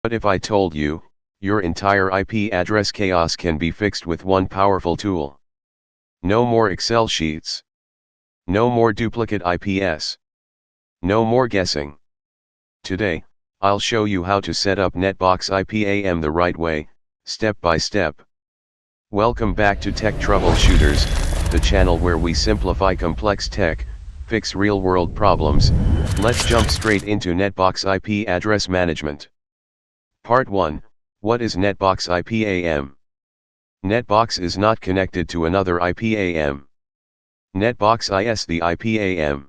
What if I told you, your entire IP address chaos can be fixed with one powerful tool? No more Excel sheets. No more duplicate IPs. No more guessing. Today, I'll show you how to set up NetBox IPAM the right way, step by step. Welcome back to Tech Troubleshooters, the channel where we simplify complex tech, fix real-world problems. Let's jump straight into NetBox IP address management. Part 1, what is NetBox IPAM? NetBox is not connected to another IPAM. NetBox is the IPAM.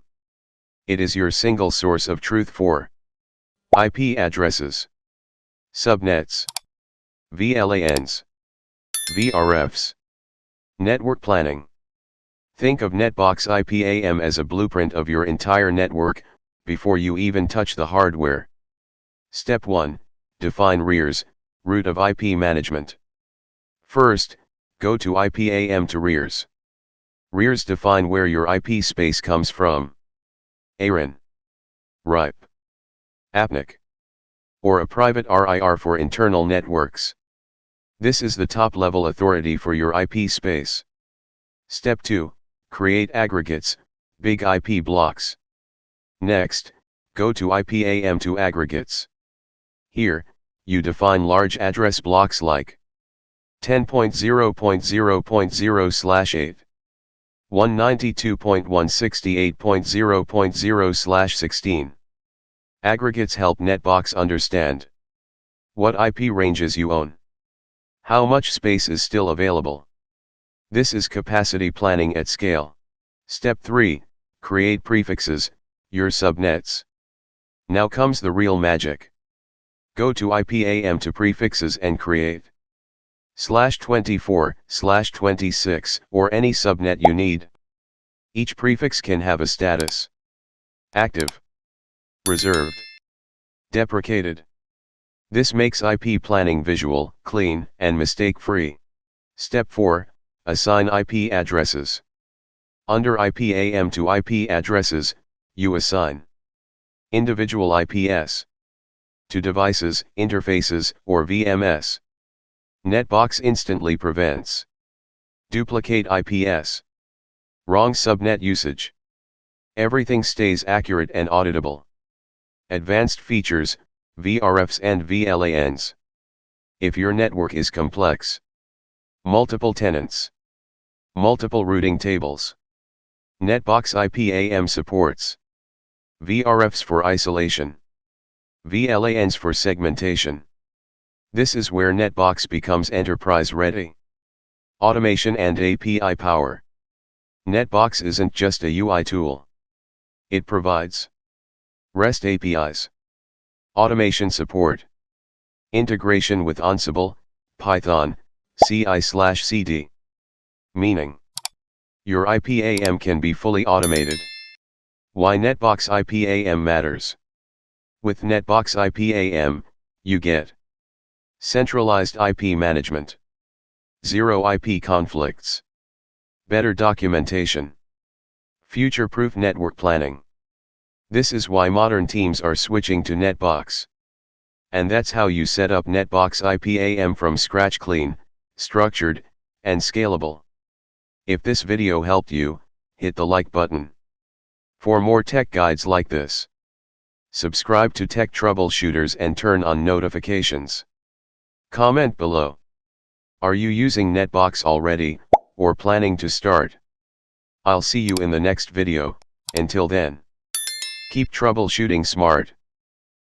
It is your single source of truth for IP addresses, subnets, VLANs, VRFs, network planning. Think of NetBox IPAM as a blueprint of your entire network, before you even touch the hardware. Step 1, define RIRs, root of IP management. First, go to IPAM to RIRs. RIRs define where your IP space comes from. ARIN, RIP, APNIC, or a private RIR for internal networks. This is the top-level authority for your IP space. Step 2, create aggregates, big IP blocks. Next, go to IPAM to aggregates. Here, you define large address blocks like 10.0.0.0/8, 192.168.0.0/16. Aggregates help NetBox understand what IP ranges you own, how much space is still available. This is capacity planning at scale. Step 3, create prefixes, your subnets. Now comes the real magic. Go to IPAM to prefixes and create /24, /26, or any subnet you need. Each prefix can have a status: active, reserved, deprecated. This makes IP planning visual, clean, and mistake-free. Step 4, assign IP addresses. Under IPAM to IP addresses, you assign individual IPs to devices, interfaces, or VMS. NetBox instantly prevents duplicate IPs, wrong subnet usage. Everything stays accurate and auditable. Advanced features, VRFs and VLANs. If your network is complex, multiple tenants, multiple routing tables, NetBox IPAM supports VRFs for isolation, VLANs for segmentation. This is where NetBox becomes enterprise-ready. Automation and API power. NetBox isn't just a UI tool. It provides REST APIs, automation support, integration with Ansible, Python, CI/CD. Meaning, your IPAM can be fully automated. Why NetBox IPAM matters? With NetBox IPAM, you get centralized IP management, zero IP conflicts, better documentation, future-proof network planning. This is why modern teams are switching to NetBox. And that's how you set up NetBox IPAM from scratch: clean, structured, and scalable. If this video helped you, hit the like button. For more tech guides like this, subscribe to Tech Troubleshooters and turn on notifications. Comment below. Are you using NetBox already, or planning to start? I'll see you in the next video. Until then, keep troubleshooting smart.